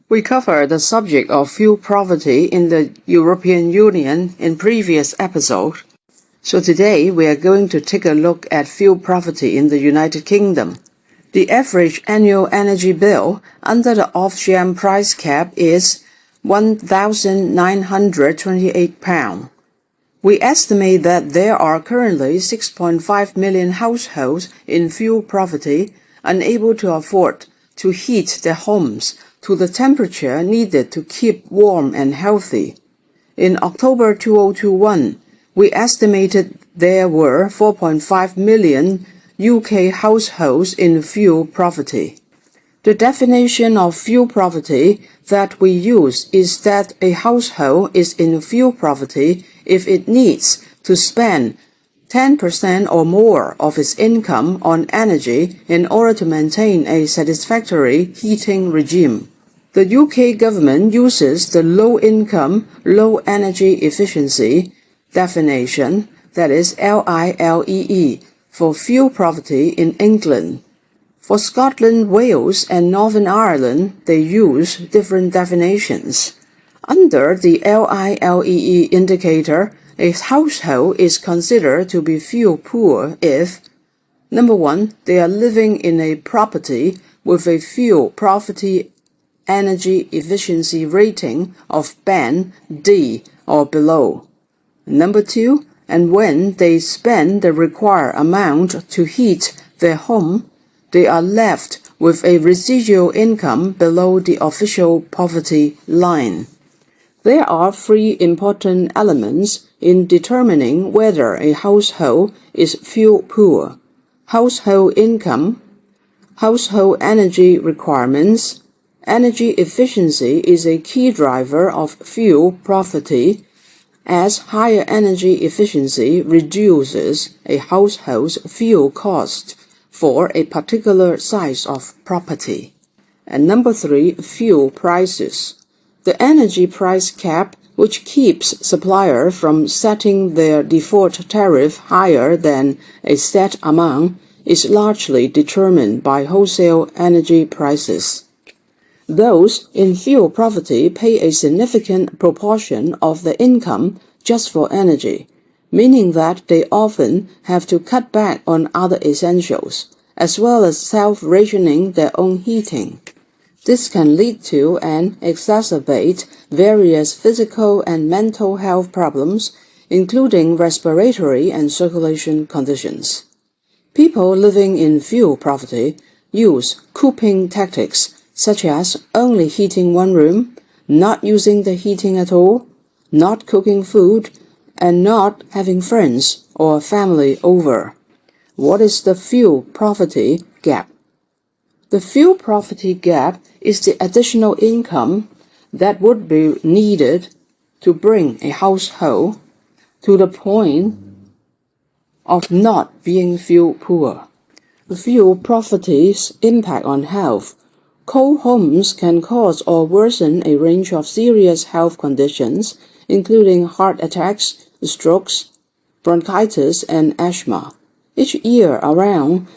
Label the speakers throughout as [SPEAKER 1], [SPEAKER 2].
[SPEAKER 1] We covered the subject of fuel poverty in the European Union in previous episode, so today we are going to take a look at fuel poverty in the United Kingdom. The average annual energy bill under the Ofgem price cap is £1,928. We estimate that there are currently 6.5 million households in fuel poverty, unable to afford to heat their homes to the temperature needed to keep warm and healthy. In October 2021, we estimated there were 4.5 million UK households in fuel poverty. The definition of fuel poverty that we use is that a household is in fuel poverty if it needs to spend 10% or more of its income on energy in order to maintain a satisfactory heating regime. The UK government uses the low-income, low-energy efficiency definition, that is LILEE, for fuel poverty in England. For Scotland, Wales, and Northern Ireland, they use different definitions. Under the LILEE indicator, a household is considered to be fuel poor if, number 1, they are living in a property with a fuel poverty energy efficiency rating of band D or below. Number 2, and when they spend the required amount to heat their home, they are left with a residual income below the official poverty line. There are 3 important elements in determining whether a household is fuel poor: household income, household energy requirements. Energy efficiency is a key driver of fuel poverty, as higher energy efficiency reduces a household's fuel cost for a particular size of property. And number 3, fuel prices. The energy price cap, which keeps suppliers from setting their default tariff higher than a set amount, is largely determined by wholesale energy prices. Those in fuel poverty pay a significant proportion of their income just for energy, meaning that they often have to cut back on other essentials, as well as self-rationing their own heating. This can lead to and exacerbate various physical and mental health problems, including respiratory and circulation conditions. People living in fuel poverty use coping tactics such as only heating one room, not using the heating at all, not cooking food, and not having friends or family over. What is the fuel poverty gap? The fuel poverty gap is the additional income that would be needed to bring a household to the point of not being fuel poor. The fuel poverty's impact on health. Cold homes can cause or worsen a range of serious health conditions, including heart attacks, strokes, bronchitis, and asthma. Each year, around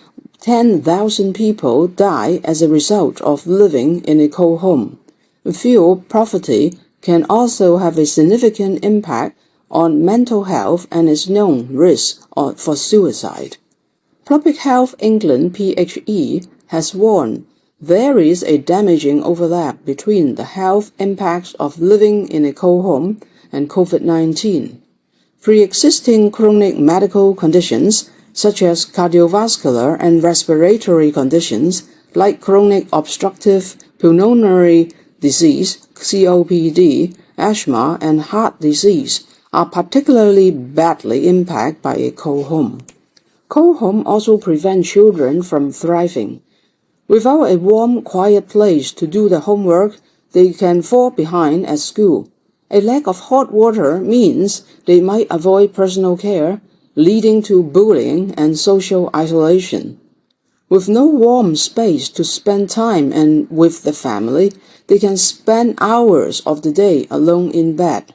[SPEAKER 1] 10,000 people die as a result of living in a cold home. Fuel poverty can also have a significant impact on mental health and its known risk for suicide. Public Health England (PHE) has warned there is a damaging overlap between the health impacts of living in a cold home and COVID-19. Pre-existing chronic medical conditions, such as cardiovascular and respiratory conditions like chronic obstructive pulmonary disease, COPD, asthma, and heart disease, are particularly badly impacted by a cold home. Cold home also prevent children from thriving. Without a warm, quiet place to do their homework, they can fall behind at school. A lack of hot water means they might avoid personal care, leading to bullying and social isolation. With no warm space to spend time and with the family, they can spend hours of the day alone in bed.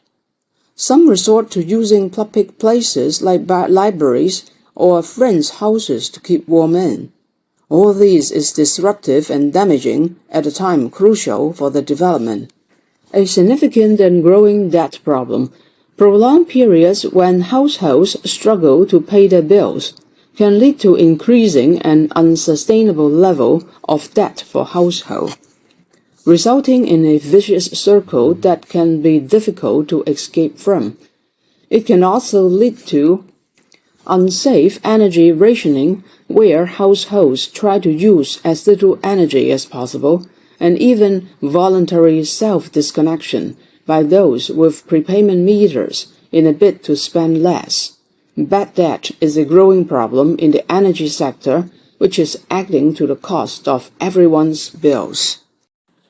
[SPEAKER 1] Some resort to using public places like libraries or friends' houses to keep warm in. All this is disruptive and damaging at a time crucial for the development. A significant and growing debt problem. Prolonged periods when households struggle to pay their bills can lead to increasing and unsustainable level of debt for households, resulting in a vicious circle that can be difficult to escape from. It can also lead to unsafe energy rationing, where households try to use as little energy as possible, and even voluntary self-disconnection by those with prepayment meters in a bid to spend less. Bad debt is a growing problem in the energy sector, which is adding to the cost of everyone's bills.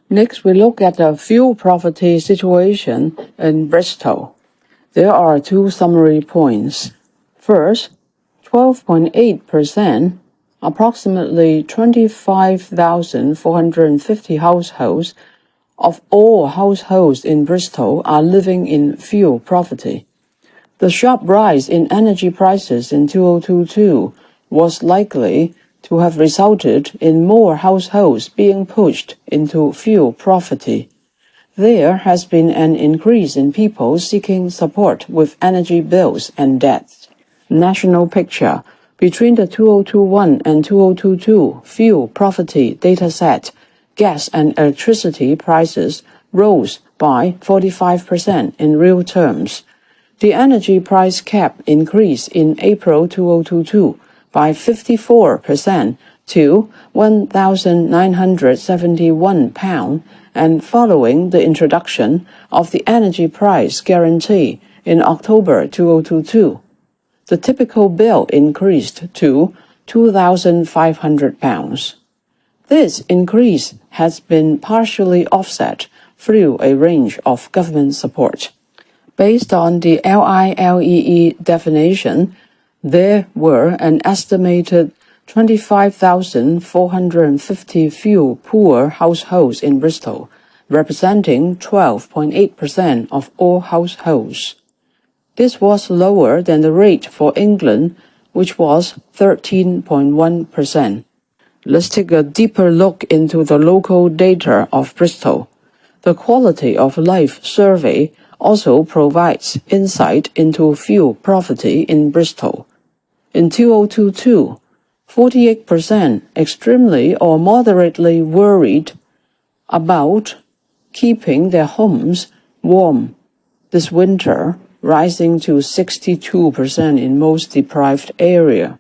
[SPEAKER 1] Next, we look at the fuel poverty situation in Bristol. There are two summary points. First, 12.8%, approximately 25,450 households of all households in Bristol are living in fuel poverty. The sharp rise in energy prices in 2022 was likely to have resulted in more households being pushed into fuel poverty. There has been an increase in people seeking support with energy bills and debts. National picture. Between the 2021 and 2022 fuel poverty dataset, gas and electricity prices rose by 45% in real terms. The energy price cap increased in April 2022 by 54% to £1,971, and following the introduction of the energy price guarantee in October 2022, the typical bill increased to £2,500. This increase has been partially offset through a range of government support. Based on the LILEE definition, there were an estimated 25,450 fuel poor households in Bristol, representing 12.8% of all households. This was lower than the rate for England, which was 13.1%. Let's take a deeper look into the local data of Bristol. The Quality of Life survey also provides insight into fuel poverty in Bristol. In 2022, 48% extremely or moderately worried about keeping their homes warm this winter, rising to 62% in most deprived areas.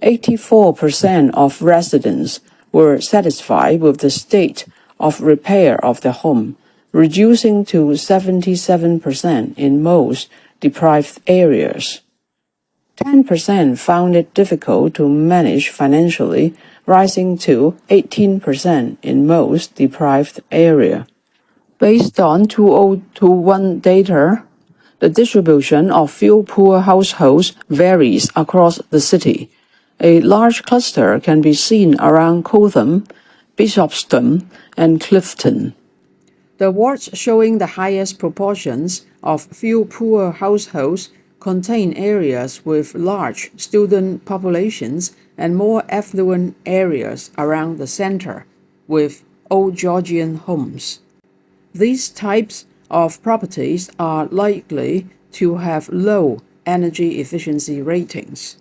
[SPEAKER 1] 84% of residents were satisfied with the state of repair of their home, reducing to 77% in most deprived areas. 10% found it difficult to manage financially, rising to 18% in most deprived areas. Based on 2021 data, the distribution of fuel-poor households varies across the city. A large cluster can be seen around Cotham, Bishopston, and Clifton. The wards showing the highest proportions of fuel-poor households contain areas with large student populations and more affluent areas around the center, with old Georgian homes. These types of properties are likely to have low energy efficiency ratings.